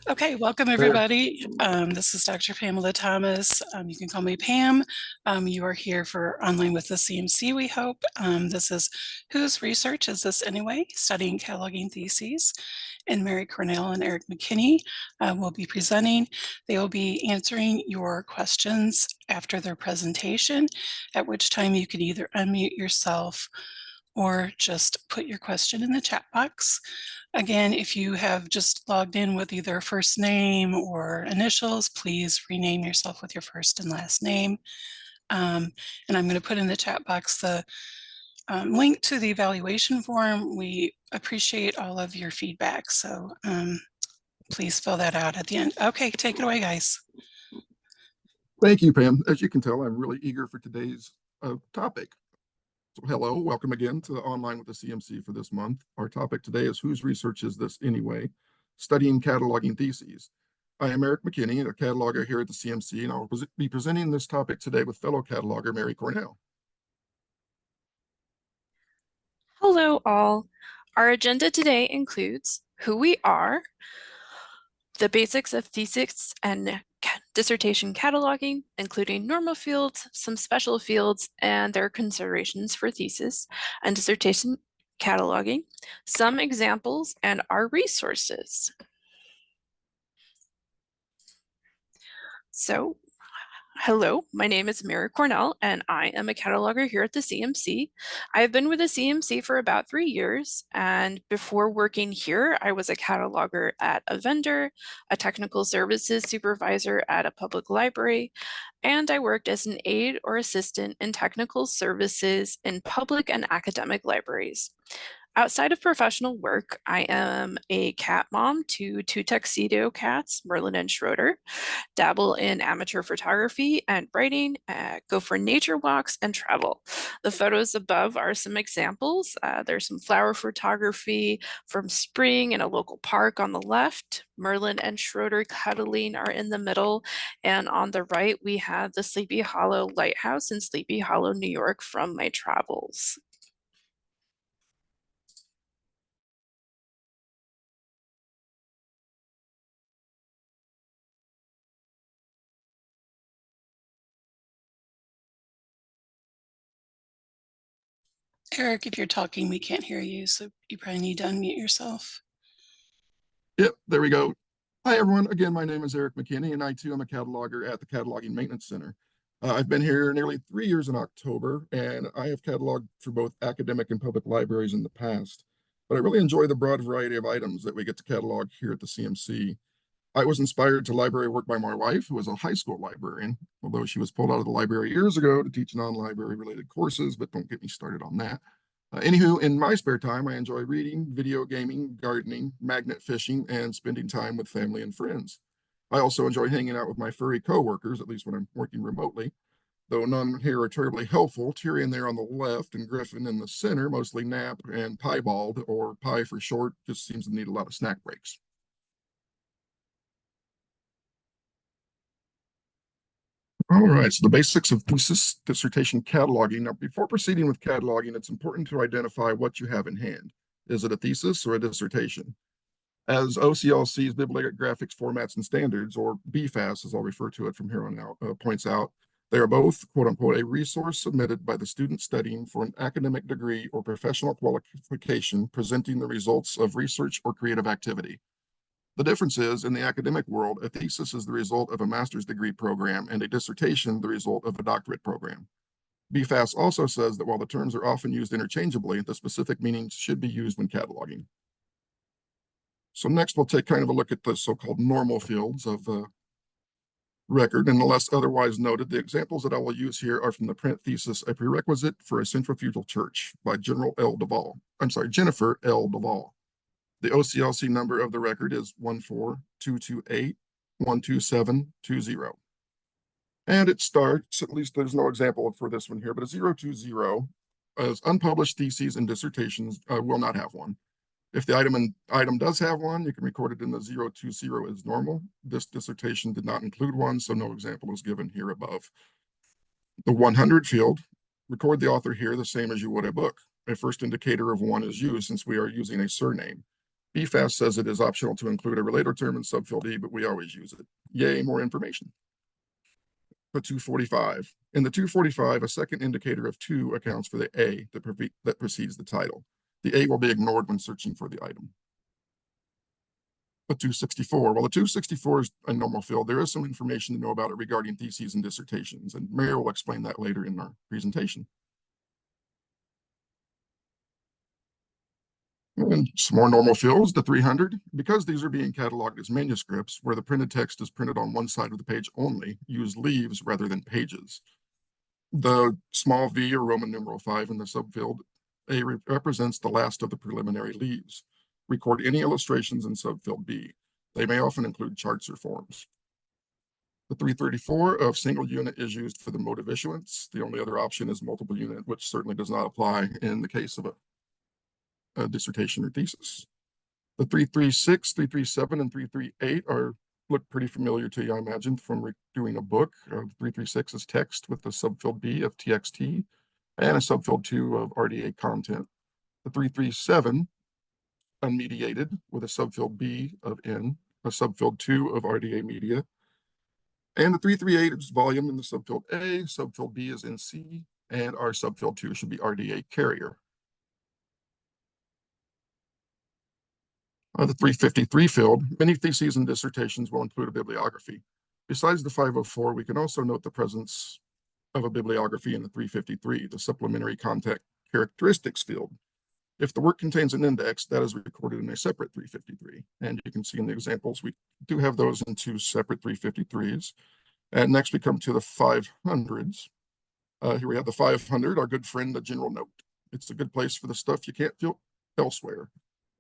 Okay, welcome everybody. This is Dr. Pamela Thomas. You can call me Pam. You are here for Online with the CMC, we hope. This is Whose Research Is This Anyway? Studying Cataloging Theses. And Mary Cornell and Eric McKinney will be presenting. They will be answering your questions after their presentation, at which time you can either unmute yourself or just put your question in the chat box. Again, if you have just logged in with either first name or initials, please rename yourself with your first and last name. And I'm going to put in the chat box the link to the evaluation form. We appreciate all of your feedback, so please fill that out at the end. Okay, take it away, guys. Thank you, Pam. As you can tell, I'm really eager for today's topic. So hello, welcome again to Online with the CMC for this month. Our topic today is Whose Research Is This Anyway? Studying Cataloging Theses. I am Eric McKinney, a cataloger here at the CMC, and I'll be presenting this topic today with fellow cataloger Mary Cornell. Hello all. Our agenda today includes who we are, the basics of thesis and dissertation cataloging, including normal fields, some special fields, and their considerations for thesis and dissertation cataloging, some examples, and our resources. So, hello, my name is Mary Cornell, and I am a cataloger here at the CMC. I've been with the CMC for about 3 years, and before working here, I was a cataloger at a vendor, a technical services supervisor at a public library, and I worked as an aide or assistant in technical services in public and academic libraries. Outside of professional work, I am a cat mom to 2 tuxedo cats, Merlin and Schroeder, dabble in amateur photography and writing, go for nature walks and travel. The photos above are some examples. There's some flower photography from spring in a local park on the left. Merlin and Schroeder cuddling are in the middle. And on the right, we have the Sleepy Hollow Lighthouse in Sleepy Hollow, New York from my travels. Eric, if you're talking, we can't hear you, so you probably need to unmute yourself. Yep, there we go. Hi, everyone. Again, my name is Eric McKinney, and I, too, am a cataloger at the Cataloging Maintenance Center. I've been here nearly 3 years in October, and I have cataloged for both academic and public libraries in the past. But I really enjoy the broad variety of items that we get to catalog here at the CMC. I was inspired to library work by my wife, who was a high school librarian, although she was pulled out of the library years ago to teach non-library related courses, but don't get me started on that. Anywho, in my spare time, I enjoy reading, video gaming, gardening, magnet fishing, and spending time with family and friends. I also enjoy hanging out with my furry coworkers, at least when I'm working remotely, though none here are terribly helpful. Tyrion there on the left and Griffin in the center mostly nap, and Piebald, or Pie for short, just seems to need a lot of snack breaks. All right, so the basics of thesis dissertation cataloging. Now, before proceeding with cataloging, it's important to identify what you have in hand. Is it a thesis or a dissertation? As OCLC's Bibliographics Formats and Standards, or BFAS, as I'll refer to it from here on out, points out, they are both, quote unquote, a resource submitted by the student studying for an academic degree or professional qualification presenting the results of research or creative activity. The difference is, in the academic world, a thesis is the result of a master's degree program and a dissertation the result of a doctorate program. BFAS also says that while the terms are often used interchangeably, the specific meanings should be used when cataloging. So next, we'll take kind of a look at the so-called normal fields of record, and unless otherwise noted, the examples that I will use here are from the print thesis, A Prerequisite for a Centrifugal Church by Jennifer L. Duvall. The OCLC number of the record is 14228-12720. And it starts, at least there's no example for this one here, but a 020 as unpublished theses and dissertations will not have one. If the item does have one, you can record it in the 020 as normal. This dissertation did not include one, so no example is given here above. The 100 field, record the author here the same as you would a book. A first indicator of one is used since we are using a surname. BFAST says it is optional to include a related term in subfield E, but we always use it. Yay, more information. The 245. In the 245, a second indicator of 2 accounts for the A that precedes the title. The A will be ignored when searching for the item. The 264. While the 264 is a normal field, there is some information to know about it regarding theses and dissertations, and Mary will explain that later in our presentation. And some more normal fields, the 300. Because these are being cataloged as manuscripts, where the printed text is printed on one side of the page only, use leaves rather than pages. The small v or Roman numeral 5 in the subfield A represents the last of the preliminary leaves. Record any illustrations in subfield B. They may often include charts or forms. The 334 of single unit is used for the mode of issuance. The only other option is multiple unit, which certainly does not apply in the case of a dissertation or thesis. The 336, 337, and 338 look pretty familiar to you, I imagine, from doing a book. 336 is text with the subfield B of TXT and a subfield 2 of RDA content. The 337, unmediated, with a subfield B of N, a subfield 2 of RDA media. And the 338 is volume in the subfield A, subfield B is NC, and our subfield 2 should be RDA carrier. The 353 field, many theses and dissertations will include a bibliography. Besides the 504, we can also note the presence of a bibliography in the 353, the supplementary content characteristics field. If the work contains an index, that is recorded in a separate 353. And you can see in the examples, we do have those in 2 separate 353s. And next we come to the 500s. Here we have the 500, our good friend, the general note. It's a good place for the stuff you can't feel elsewhere.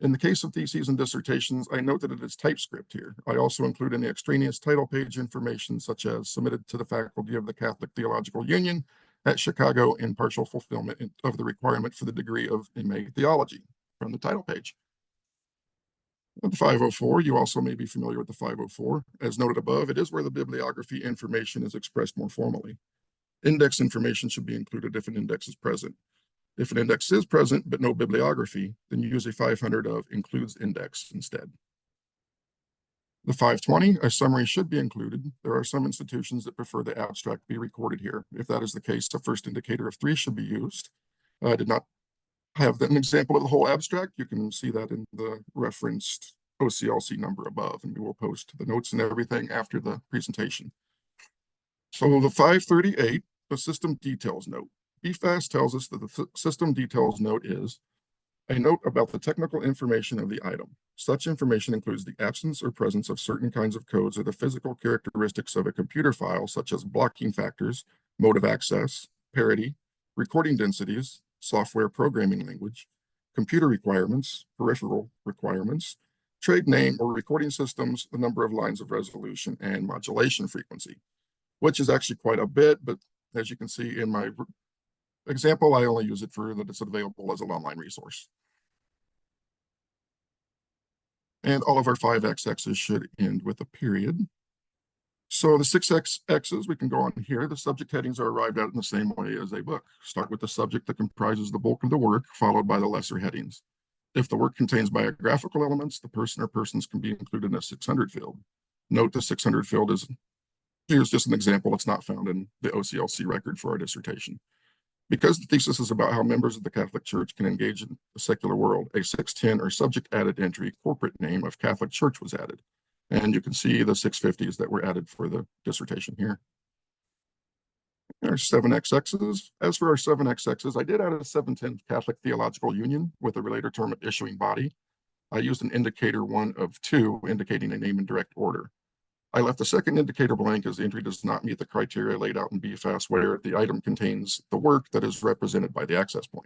In the case of theses and dissertations, I note that it is TypeScript here. I also include any extraneous title page information, such as submitted to the faculty of the Catholic Theological Union at Chicago in partial fulfillment of the requirement for the degree of MA Theology from the title page. The 504, you also may be familiar with the 504. As noted above, it is where the bibliography information is expressed more formally. Index information should be included if an index is present. If an index is present but no bibliography, then you use a 500 of includes index instead. The 520, a summary should be included. There are some institutions that prefer the abstract be recorded here. If that is the case, the first indicator of 3 should be used. I did not have an example of the whole abstract. You can see that in the referenced OCLC number above, and we will post the notes and everything after the presentation. So the 538, the system details note. BFAST tells us that the system details note is a note about the technical information of the item. Such information includes the absence or presence of certain kinds of codes or the physical characteristics of a computer file, such as blocking factors, mode of access, parity, recording densities, software programming language, computer requirements, peripheral requirements, trade name or recording systems, the number of lines of resolution, and modulation frequency, which is actually quite a bit, but as you can see in my example, I only use it for that it's available as an online resource. And all of our 5xx's should end with a period. So the 6xx's, we can go on here. The subject headings are arrived at in the same way as a book. Start with the subject that comprises the bulk of the work, followed by the lesser headings. If the work contains biographical elements, the person or persons can be included in a 600 field. Note the 600 field is, here's just an example. It's not found in the OCLC record for our dissertation. Because the thesis is about how members of the Catholic Church can engage in the secular world, a 610 or subject added entry corporate name of Catholic Church was added. And you can see the 650s that were added for the dissertation here. Our 7xx's. As for our 7xx's, I did add a 710 Catholic Theological Union with a related term of issuing body. I used an indicator 1 of 2, indicating a name in direct order. I left the second indicator blank as the entry does not meet the criteria laid out in BFAST, where the item contains the work that is represented by the access point.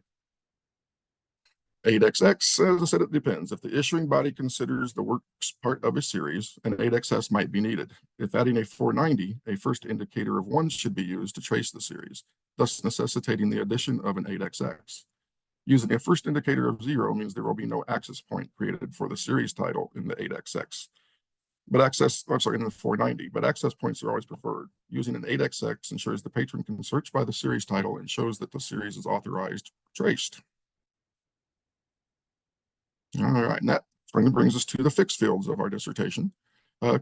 8xx, as I said, it depends. If the issuing body considers the works part of a series, an 8xs might be needed. If adding a 490, a first indicator of 1 should be used to trace the series, thus necessitating the addition of an 8xx. Using a first indicator of 0 means there will be no access point created for the series title in the 8xx. But in the 490, but access points are always preferred. Using an 8xx ensures the patron can search by the series title and shows that the series is authorized, traced. All right, and that Finally brings us to the fixed fields of our dissertation.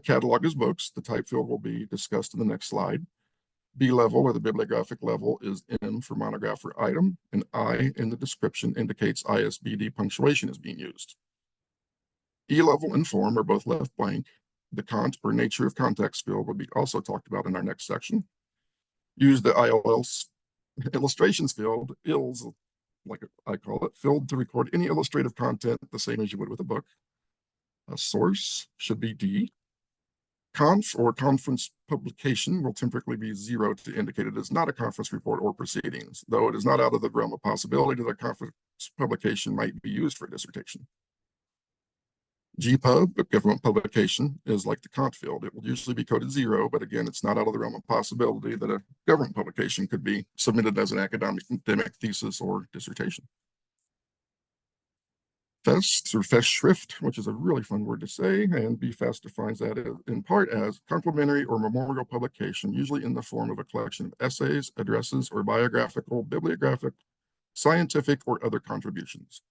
Catalog is books. The type field will be discussed in the next slide. B level, or the bibliographic level, is M for monograph or item, and I in the description indicates ISBD punctuation is being used. E level and form are both left blank. The cont, or nature of context field, will be also talked about in our next section. Use the ILS illustrations field, ILS, like I call it, field to record any illustrative content the same as you would with a book. A source should be D. Conf, or conference publication, will typically be 0 to indicate it is not a conference report or proceedings, though it is not out of the realm of possibility that a conference publication might be used for a dissertation. GPub, a government publication, is like the cont field. It will usually be coded 0, but again, it's not out of the realm of possibility that a government publication could be submitted as an academic thesis or dissertation. Fest, or Festschrift, which is a really fun word to say, and BFAST defines that in part as complementary or memorial publication, usually in the form of a collection of essays, addresses, or biographical, bibliographic, scientific, or other contributions.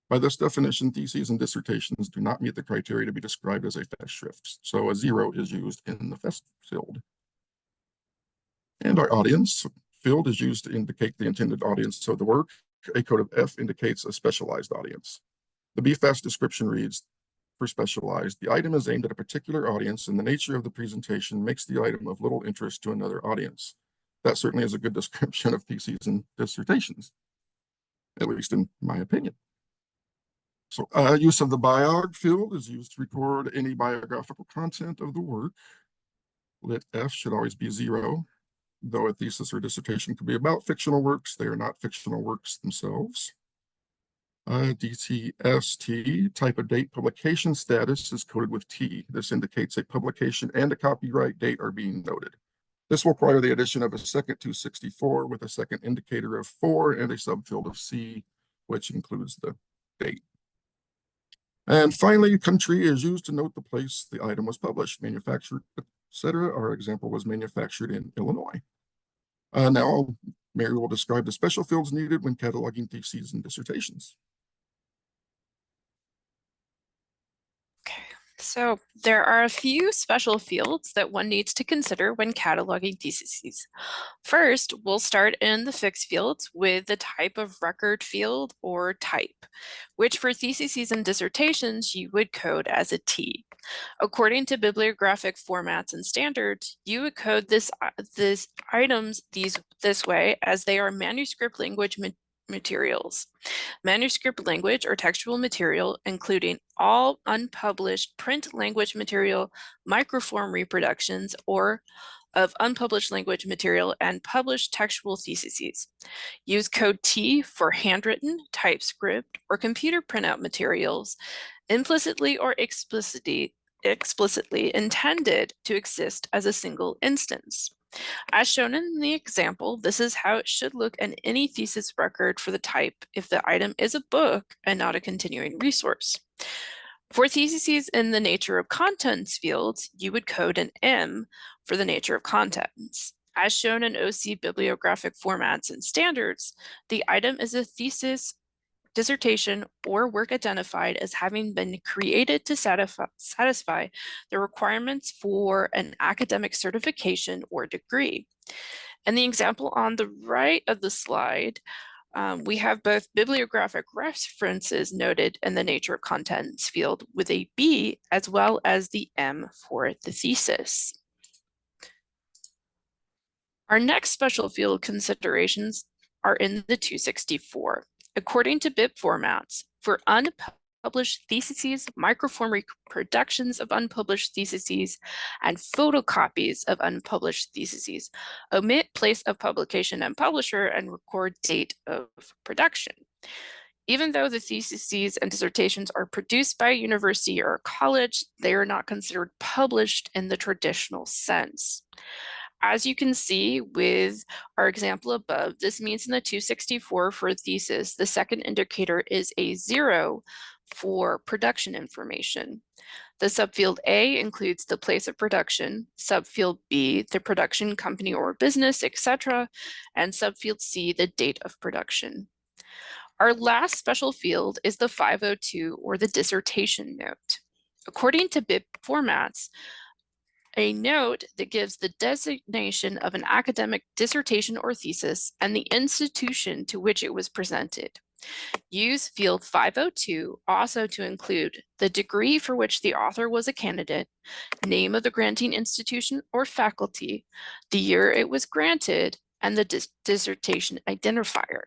By this definition, theses and dissertations do not meet the criteria to be described as a Festschrift, so a 0 is used in the Fest field. And our audience field is used to indicate the intended audience of the work. A code of F indicates a specialized audience. The BFAST description reads, for specialized, the item is aimed at a particular audience, and the nature of the presentation makes the item of little interest to another audience. That certainly is a good description of theses and dissertations, at least in my opinion. So use of the biog field is used to record any biographical content of the work. Lit F should always be 0, though a thesis or dissertation could be about fictional works. They are not fictional works themselves. DTST, type of date publication status, is coded with T. This indicates a publication and a copyright date are being noted. This will require the addition of a second 264 with a second indicator of 4 and a subfield of C, which includes the date. And finally, country is used to note the place the item was published, manufactured, etc. Our example was manufactured in Illinois. Now, Mary will describe the special fields needed when cataloging theses and dissertations. So there are a few special fields that one needs to consider when cataloging theses. First, we'll start in the fixed fields with the type of record field or type, which for theses and dissertations you would code as a T. According to bibliographic formats and standards, you would code this items this way as they are manuscript language materials. Manuscript language or textual material, including all unpublished print language material, microform reproductions, or of unpublished language material and published textual theses. Use code T for handwritten, TypeScript, or computer printout materials, implicitly or explicitly intended to exist as a single instance. As shown in the example, this is how it should look in any thesis record for the type if the item is a book and not a continuing resource. For theses in the nature of contents fields, you would code an M for the nature of contents. As shown in OC bibliographic formats and standards, the item is a thesis, dissertation, or work identified as having been created to satisfy the requirements for an academic certification or degree. In the example on the right of the slide, we have both bibliographic references noted in the nature of contents field with a B, as well as the M for the thesis. Our next special field considerations are in the 264. According to BIP formats, for unpublished theses, microform reproductions of unpublished theses, and photocopies of unpublished theses, omit place of publication and publisher and record date of production. Even though the theses and dissertations are produced by a university or a college, they are not considered published in the traditional sense. As you can see with our example above, this means in the 264 for a thesis, the second indicator is a 0 for production information. The subfield A includes the place of production, subfield B, the production company or business, etc., and subfield C, the date of production. Our last special field is the 502, or the dissertation note. According to BIP formats, a note that gives the designation of an academic dissertation or thesis and the institution to which it was presented. Use field 502 also to include the degree for which the author was a candidate, name of the granting institution or faculty, the year it was granted, and the dissertation identifier.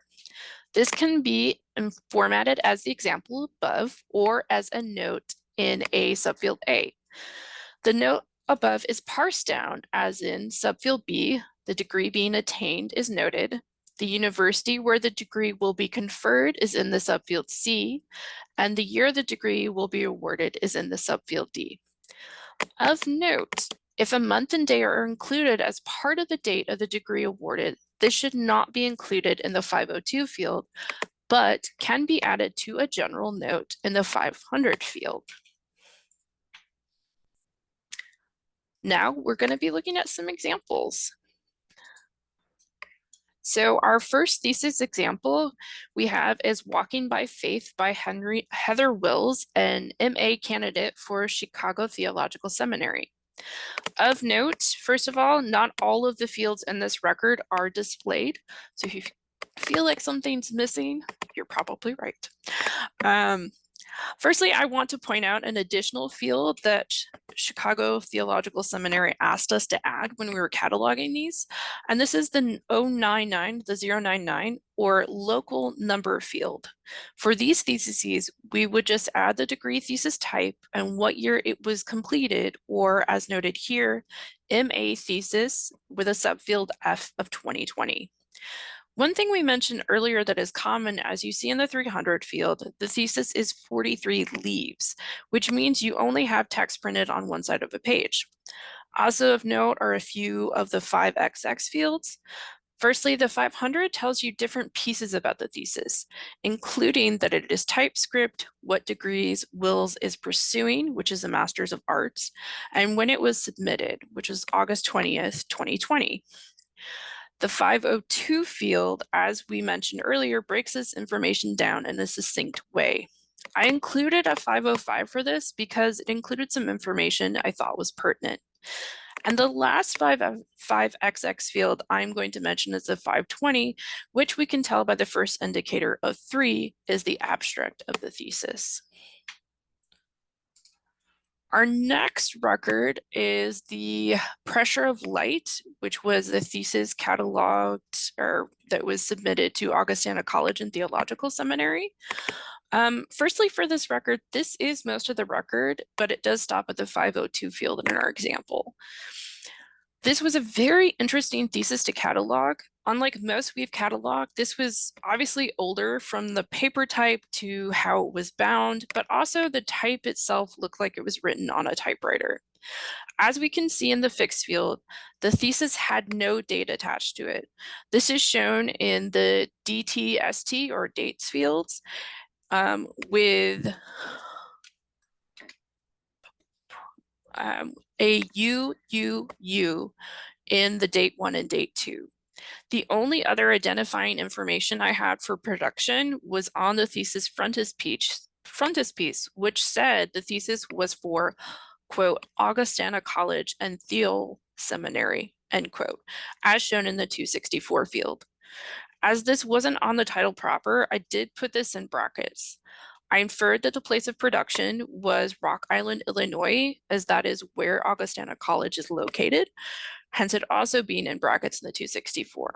This can be formatted as the example above or as a note in a subfield A. The note above is parsed down as in subfield B, the degree being attained is noted. The university where the degree will be conferred is in the subfield C, and the year the degree will be awarded is in the subfield D. Of note, if a month and day are included as part of the date of the degree awarded, this should not be included in the 502 field, but can be added to a general note in the 500 field. Now we're going to be looking at some examples. So our first thesis example we have is Walking by Faith by Heather Wills, an MA candidate for Chicago Theological Seminary. Of note, first of all, not all of the fields in this record are displayed. So if you feel like something's missing, you're probably right. Firstly, I want to point out an additional field that Chicago Theological Seminary asked us to add when we were cataloging these, and this is the 099, the 099, or local number field. For these theses, we would just add the degree thesis type and what year it was completed, or as noted here, MA thesis with a subfield F of 2020. One thing we mentioned earlier that is common, as you see in the 300 field, the thesis is 43 leaves, which means you only have text printed on one side of a page. Also of note are a few of the 5XX fields. Firstly, the 500 tells you different pieces about the thesis, including that it is TypeScript, what degrees Wills is pursuing, which is a Master's of Arts, and when it was submitted, which was August 20th, 2020. The 502 field, as we mentioned earlier, breaks this information down in a succinct way. I included a 505 for this because it included some information I thought was pertinent. And the last 5XX field I'm going to mention is the 520, which we can tell by the first indicator of 3 is the abstract of the thesis. Our next record is the Pressure of Light, which was a thesis cataloged or that was submitted to Augustana College and Theological Seminary. Firstly, for this record, this is most of the record, but it does stop at the 502 field in our example. This was a very interesting thesis to catalog. Unlike most we've cataloged, this was obviously older from the paper type to how it was bound, but also the type itself looked like it was written on a typewriter. As we can see in the fixed field, the thesis had no date attached to it. This is shown in the DTST or dates fields with a UUU in the date 1 and date 2. The only other identifying information I had for production was on the thesis frontispiece, which said the thesis was for, quote, Augustana College and Theo Seminary, end quote, as shown in the 264 field. As this wasn't on the title proper, I did put this in brackets. I inferred that the place of production was Rock Island, Illinois, as that is where Augustana College is located, hence it also being in brackets in the 264.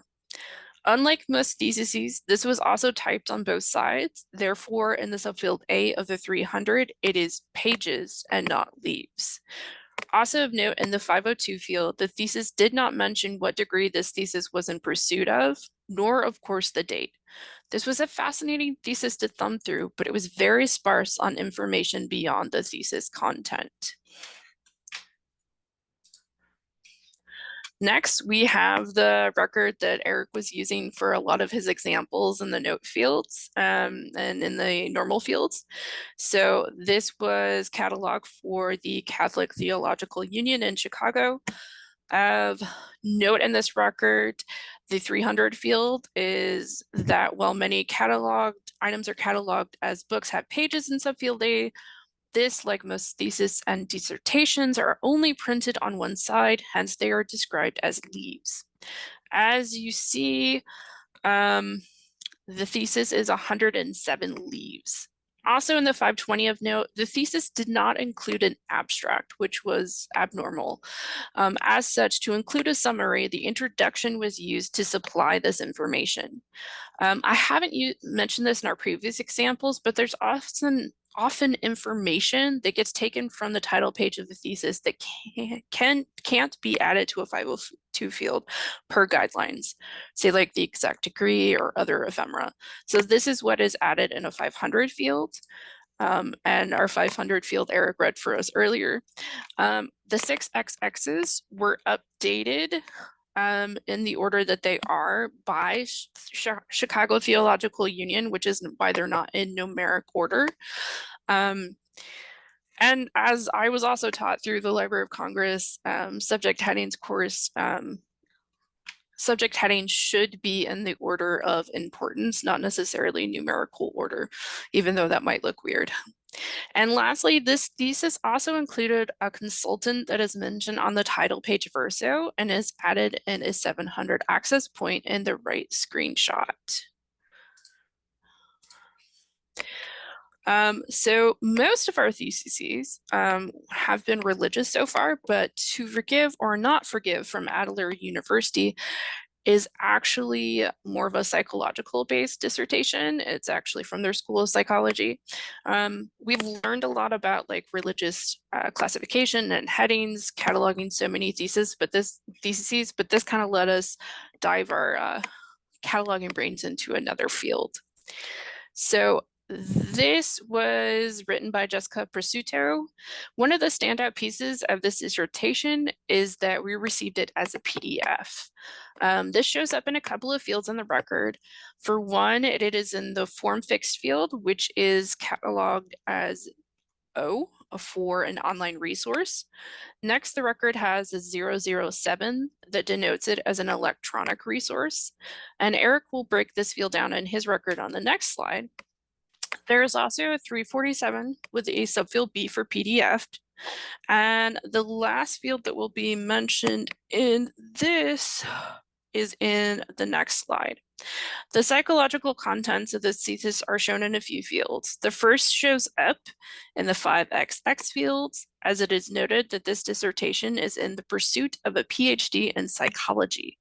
Unlike most theses, this was also typed on both sides. Therefore, in the subfield A of the 300, it is pages and not leaves. Also of note, in the 502 field, the thesis did not mention what degree this thesis was in pursuit of, nor of course the date. This was a fascinating thesis to thumb through, but it was very sparse on information beyond the thesis content. Next, we have the record that Eric was using for a lot of his examples in the note fields and in the normal fields. So this was cataloged for the Catholic Theological Union in Chicago. Of note in this record, the 300 field is that while many cataloged items are cataloged as books have pages in subfield A, this, like most theses and dissertations, are only printed on one side, hence they are described as leaves. As you see, the thesis is 107 leaves. Also in the 520 of note, the thesis did not include an abstract, which was abnormal. As such, to include a summary, the introduction was used to supply this information. I haven't mentioned this in our previous examples, but there's often information that gets taken from the title page of the thesis that can't be added to a 502 field per guidelines, say like the exact degree or other ephemera. So this is what is added in a 500 field. And our 500 field Eric read for us earlier. The 6XXs were updated in the order that they are by Chicago Theological Union, which is why they're not in numeric order. And as I was also taught through the Library of Congress subject headings course, subject headings should be in the order of importance, not necessarily numerical order, even though that might look weird. And lastly, this thesis also included a consultant that is mentioned on the title page verso and is added in a 700 access point in the right screenshot. So most of our theses have been religious so far, but To Forgive or Not Forgive from Adler University is actually more of a psychological based dissertation. It's actually from their School of Psychology. We've learned a lot about like religious classification and headings, cataloging so many theses, but this kind of let us dive our cataloging brains into another field. So this was written by Jessica Prosciutto. One of the standout pieces of this dissertation is that we received it as a PDF. This shows up in a couple of fields in the record. For one, it is in the form fixed field, which is cataloged as O for an online resource. Next, the record has a 007 that denotes it as an electronic resource. And Eric will break this field down in his record on the next slide. There is also a 347 with a subfield B for PDF. And the last field that will be mentioned in this is in the next slide. The psychological contents of this thesis are shown in a few fields. The first shows up in the 5XX fields, as it is noted that this dissertation is in the pursuit of a PhD in psychology.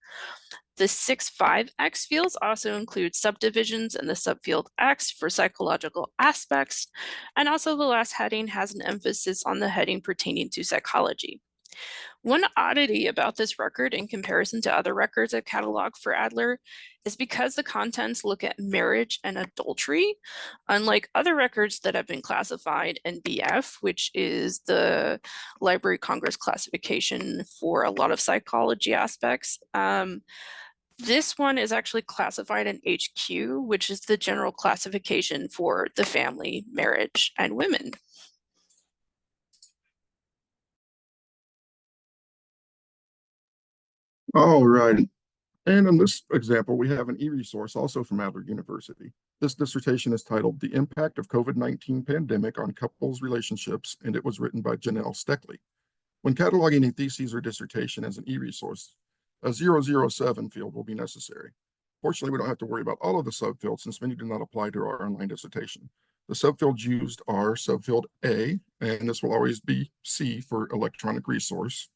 The 6.5x fields also include subdivisions in the subfield X for psychological aspects, and also the last heading has an emphasis on the heading pertaining to psychology. One oddity about this record in comparison to other records I've cataloged for Adler is because the contents look at marriage and adultery, unlike other records that have been classified in BF, which is the Library of Congress classification for a lot of psychology aspects. This one is actually classified in HQ, which is the general classification for the family, marriage, and women. All right. And in this example, we have an e-resource also from Adler University. This dissertation is titled The Impact of COVID-19 Pandemic on Couples Relationships, and it was written by Janelle Steckley. When cataloging a thesis or dissertation as an e-resource, a 007 field will be necessary. Fortunately, we don't have to worry about all of the subfields since many do not apply to our online dissertation. The subfields used are subfield A, and this will always be C for electronic resource.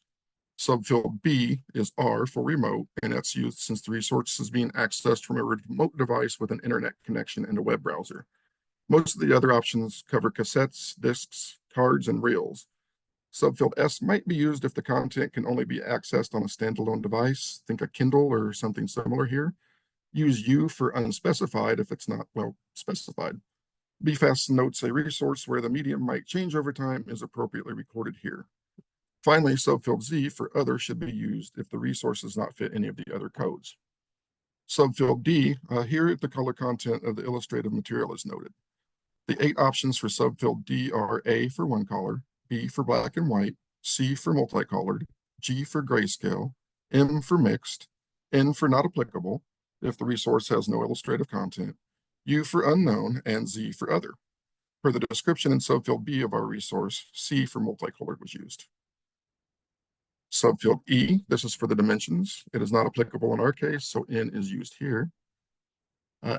Subfield B is R for remote, and that's used since the resource is being accessed from a remote device with an internet connection and a web browser. Most of the other options cover cassettes, discs, cards, and reels. Subfield S might be used if the content can only be accessed on a standalone device. Think a Kindle or something similar here. Use U for unspecified if it's not well specified. BFAS notes a resource where the medium might change over time is appropriately recorded here. Finally, subfield Z for other should be used if the resource does not fit any of the other codes. Subfield D, here the color content of the illustrative material is noted. The 8 options for subfield D are A for one color, B for black and white, C for multicolored, G for grayscale, M for mixed, N for not applicable, if the resource has no illustrative content, U for unknown, and Z for other. For the description in subfield B of our resource, C for multicolored was used. Subfield E, this is for the dimensions. It is not applicable in our case, so N is used here.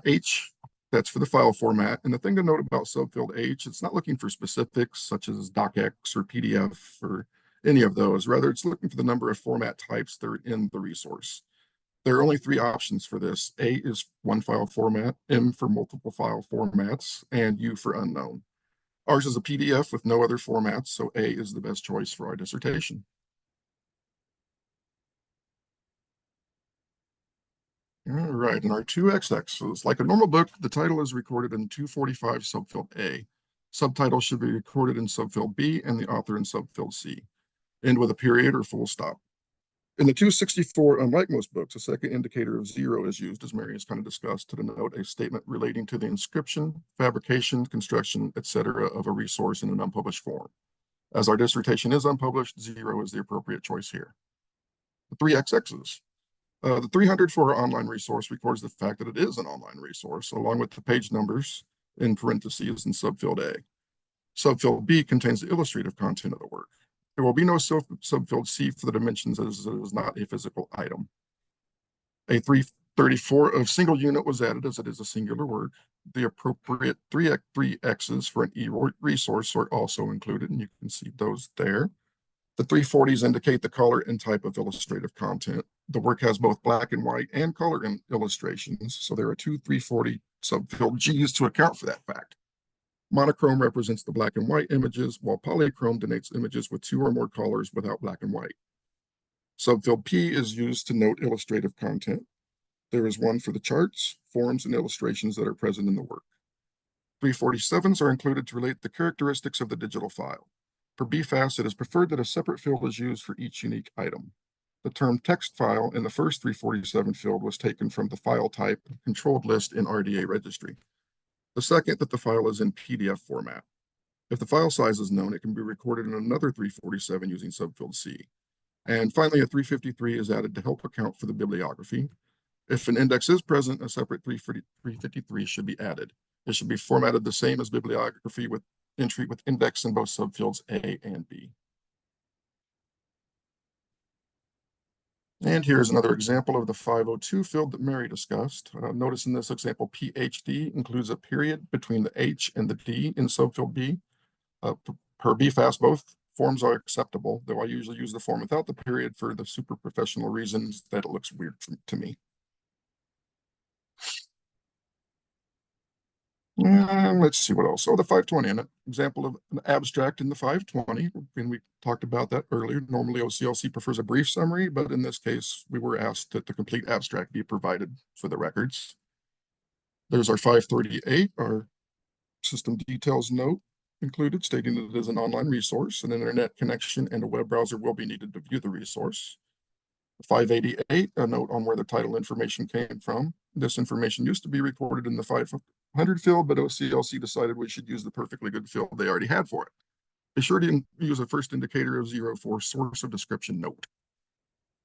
H, that's for the file format. And the thing to note about subfield H, it's not looking for specifics such as docx or PDF or any of those. Rather, it's looking for the number of format types that are in the resource. There are only three options for this. A is one file format, M for multiple file formats, and U for unknown. Ours is a PDF with no other formats, so A is the best choice for our dissertation. All right, in our 2XX, so it's like a normal book, the title is recorded in 245 subfield A. Subtitle should be recorded in subfield B and the author in subfield C. End with a period or full stop. In the 264, unlike most books, a second indicator of 0 is used, as Mary has kind of discussed, to denote a statement relating to the inscription, fabrication, construction, etc. of a resource in an unpublished form. As our dissertation is unpublished, 0 is the appropriate choice here. The 3XXs. The 300 for our online resource records the fact that it is an online resource, along with the page numbers in parentheses in subfield A. Subfield B contains the illustrative content of the work. There will be no subfield C for the dimensions, as it is not a physical item. A 334 of single unit was added as it is a singular work. The appropriate 3X's for an e-resource are also included, and you can see those there. The 340s indicate the color and type of illustrative content. The work has both black and white and color illustrations, so there are two 340 subfield G's to account for that fact. Monochrome represents the black and white images, while polychrome denotes images with two or more colors without black and white. Subfield P is used to note illustrative content. There is one for the charts, forms, and illustrations that are present in the work. 347s are included to relate the characteristics of the digital file. For BFAS, it is preferred that a separate field is used for each unique item. The term text file in the first 347 field was taken from the file type controlled list in RDA registry. The second, that the file is in PDF format. If the file size is known, it can be recorded in another 347 using subfield C. And finally, a 353 is added to help account for the bibliography. If an index is present, a separate 353 should be added. It should be formatted the same as bibliography with entry with index in both subfields A and B. And here's another example of the 502 field that Mary discussed. Notice in this example, PhD includes a period between the H and the D in subfield B. Per BFAS, both forms are acceptable, though I usually use the form without the period for the super professional reasons that it looks weird to me. Let's see what else. So the 520, an example of an abstract in the 520, and we talked about that earlier. Normally OCLC prefers a brief summary, but in this case, we were asked that the complete abstract be provided for the records. There's our 538, our system details note included, stating that it is an online resource. An internet connection and a web browser will be needed to view the resource. 588, a note on where the title information came from. This information used to be recorded in the 500 field, but OCLC decided we should use the perfectly good field they already had for it. Be sure to use a first indicator of 0 for source of description note.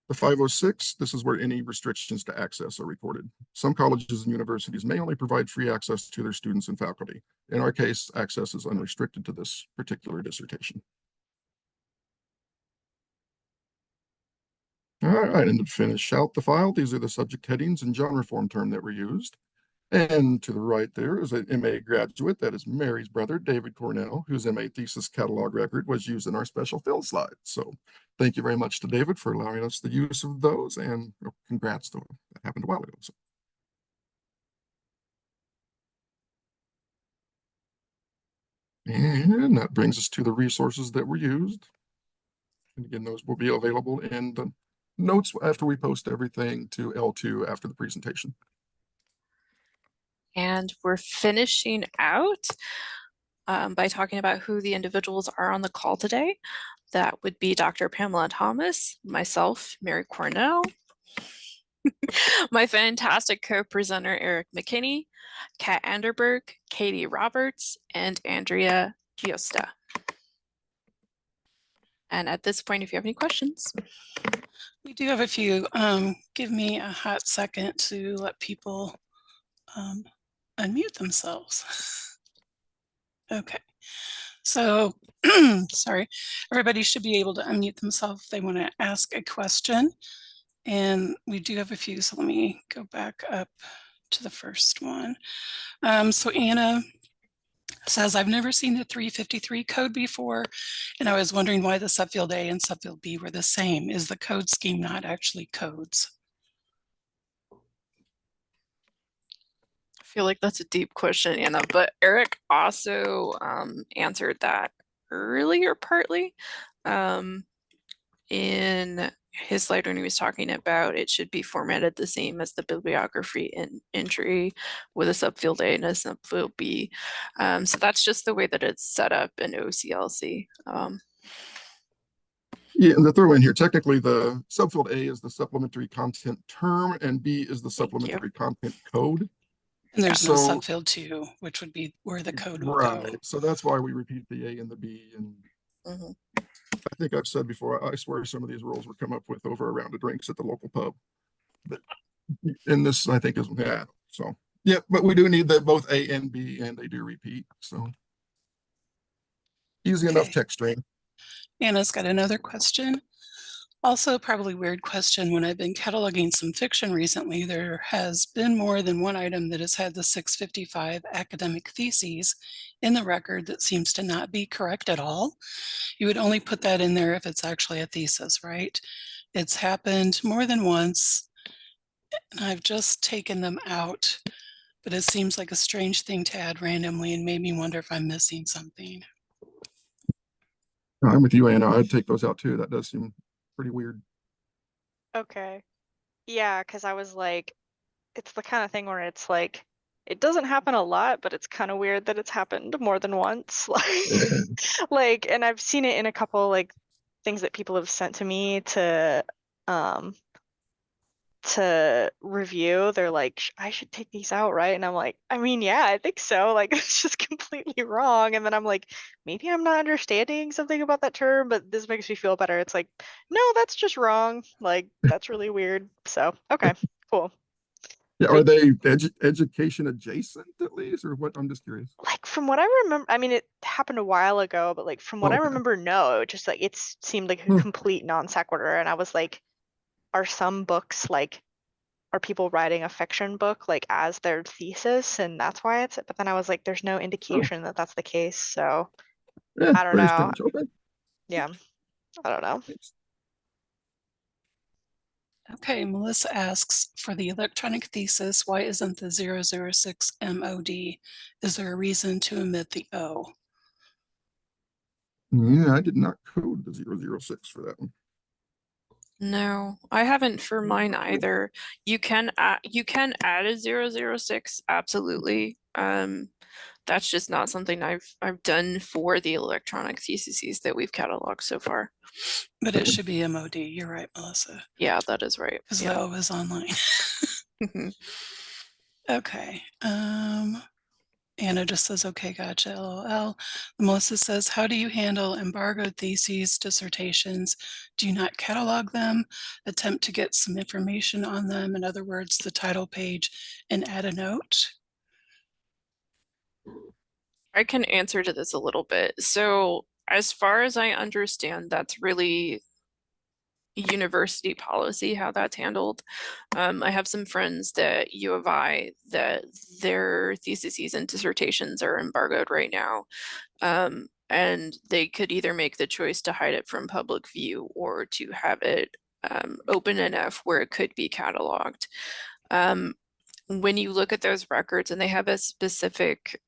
The 506, this is where any restrictions to access are recorded. Some colleges and universities may only provide free access to their students and faculty. In our case, access is unrestricted to this particular dissertation. All right, and to finish out the file, these are the subject headings and genre form term that were used. And to the right there is an MA graduate, that is Mary's brother, David Cornell, whose MA thesis catalog record was used in our special field slide. So thank you very much to David for allowing us the use of those, and congrats to him. That happened a while ago. So. And that brings us to the resources that were used. And again, those will be available in the notes after we post everything to L2 after the presentation. And we're finishing out by talking about who the individuals are on the call today. That would be Dr. Pamela Thomas, myself, Mary Cornell, my fantastic co-presenter, Eric McKinney, Kat Anderberg, Katie Roberts, and Andrea Giosta. And at this point, if you have any questions. We do have a few. Give me a hot second to let people unmute themselves. Okay. So, sorry, everybody should be able to unmute themselves if they want to ask a question. And we do have a few, so let me go back up to the first one. So Anna says, I've never seen the 353 code before, and I was wondering why the subfield A and subfield B were the same. Is the code scheme not actually codes? I feel like that's a deep question, Anna, but Eric also answered that earlier partly in his slide when he was talking about it should be formatted the same as the bibliography entry with a subfield A and a subfield B. So that's just the way that it's set up in OCLC. Yeah, and to throw in here, technically the subfield A is the supplementary content term and B is the supplementary content code. And there's no So- subfield 2, which would be where the code will Right. go. So that's why we repeat the A and the B. And I think I've said before, I swear some of these rules were come up with over a round of drinks at the local pub. But and this, I think, is, yeah. So, yeah, but we do need that both A and B, and they do repeat. So easy enough Okay. text string. Anna's got another question. Also, probably weird question. When I've been cataloging some fiction recently, there has been more than one item that has had the 655 academic theses in the record that seems to not be correct at all. You would only put that in there if it's actually a thesis, right? It's happened more than once, and I've just taken them out, but it seems like a strange thing to add randomly and made me wonder if I'm missing something. I'm with you, Anna. I'd take those out too. That does seem pretty weird. Okay. Yeah, because I was like, it's the kind of thing where it's like, it doesn't happen a lot, but it's kind of weird that it's happened more than once. Like, and I've seen it in a couple like things that people have sent to me to review. They're like, I should take these out, right? And I'm like, I mean, yeah, I think so. Like, it's just completely wrong. And then I'm like, maybe I'm not understanding something about that term, but this makes me feel better. It's like, no, that's just wrong. Like, that's really weird. So, okay, cool. Yeah, are they education adjacent at least, or what? I'm just curious. Like, from what I remember, I mean, it happened a while ago, but like from what I Okay. remember, no, it just like it seemed like a complete non sequitur. And I was like, are some books like, are people writing a fiction book like as their thesis and that's why it's, but then I was like, there's no indication that that's the case. So Yeah, I don't very know. strange. Okay. Yeah, I don't know. Thanks. Okay, Melissa asks, for the electronic thesis, why isn't the 006 MOD? Is there a reason to omit the O? Yeah, I did not code the 006 for that one. No, I haven't for mine either. You can add a 006, absolutely. That's just not something I've done for the electronic theses that we've cataloged so far. But it should be MOD. You're right, Melissa. Yeah, that is right. Because Yeah. the O is online. Okay. Anna just says, okay, gotcha, LOL. Melissa says, how do you handle embargoed theses, dissertations? Do you not catalog them? Attempt to get some information on them, in other words, the title page, and add a note? I can answer to this a little bit. So as far as I understand, that's really university policy, how that's handled. I have some friends at U of I that their theses and dissertations are embargoed right now. And they could either make the choice to hide it from public view or to have it open enough where it could be cataloged. When you look at those records and they have a specific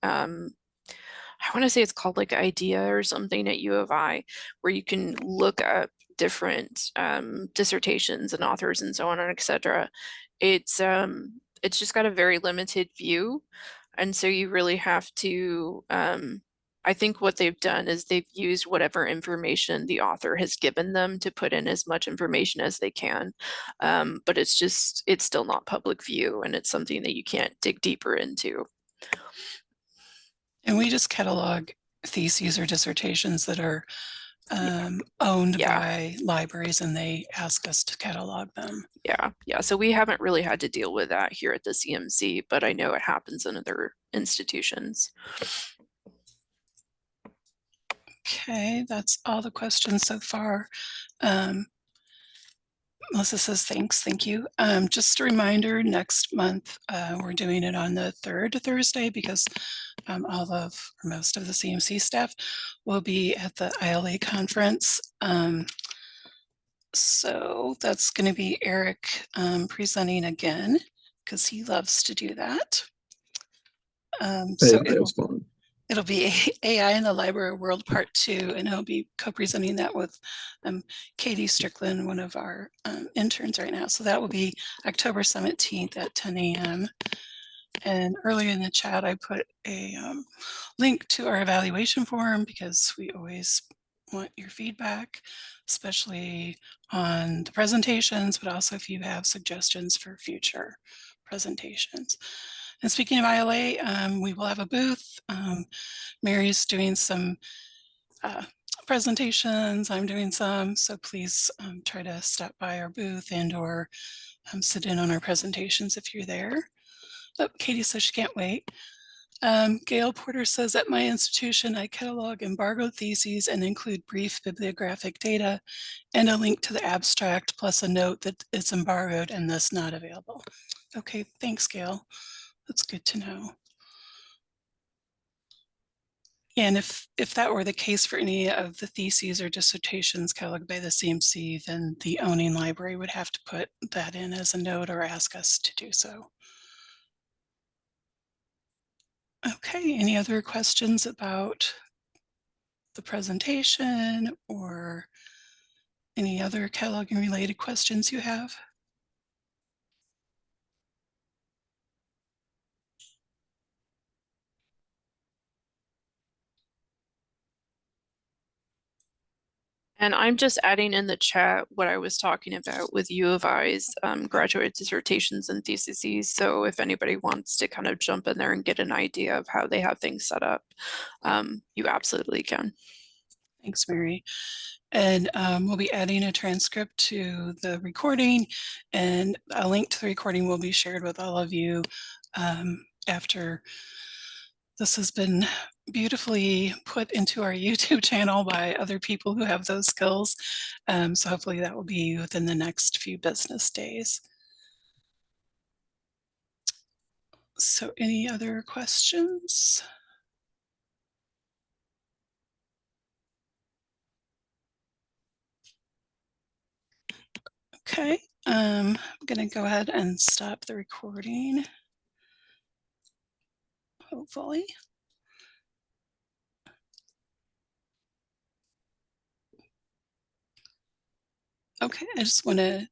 I want to say it's called like IDEA or something at U of I, where you can look up different dissertations and authors and so on and etc. It's just got a very limited view, and so you really have to. I think what they've done is they've used whatever information the author has given them to put in as much information as they can, but it's still not public view, and it's something that you can't dig deeper into. And we just catalog theses or dissertations that are owned Yeah. by libraries and they ask us to catalog them. Yeah. So we haven't really had to deal with that here at the CMC, but I know it happens in other institutions. Okay, that's all the questions so far. Melissa says, thank you. Just a reminder, next month, we're doing it on the third Thursday because all of, or most of the CMC staff will be at the ILA conference. So that's going to be Eric presenting again because he loves to do that. So it'll be AI in the Library World Part 2, and he'll be co-presenting that with Katie Strickland, one of our interns right now. So that will be October 17th at 10 a.m. And earlier in the chat, I put a link to our evaluation form because we always want your feedback, especially on the presentations, but also if you have suggestions for future presentations. And speaking of ILA, we will have a booth. Mary's doing some presentations. I'm doing some, so please try to stop by our booth and or sit in on our presentations if you're there. Oh, Katie says she can't wait. Gail Porter says, at my institution, I catalog embargoed theses and include brief bibliographic data and a link to the abstract plus a note that it's embargoed and thus not available. Okay, thanks, Gail. That's good to know. And if that were the case for any of the theses or dissertations cataloged by the CMC, then the owning library would have to put that in as a note or ask us to do so. Okay, any other questions about the presentation or any other cataloging related questions you have? And I'm just adding in the chat what I was talking about with U of I's graduate dissertations and theses. So if anybody wants to kind of jump in there and get an idea of how they have things set up, you absolutely can. Thanks, Mary. And we'll be adding a transcript to the recording, and a link to the recording will be shared with all of you after this has been beautifully put into our YouTube channel by other people who have those skills. So hopefully that will be within the next few business days. So any other questions? Okay, I'm going to go ahead and stop the recording. Hopefully. Okay, I just want to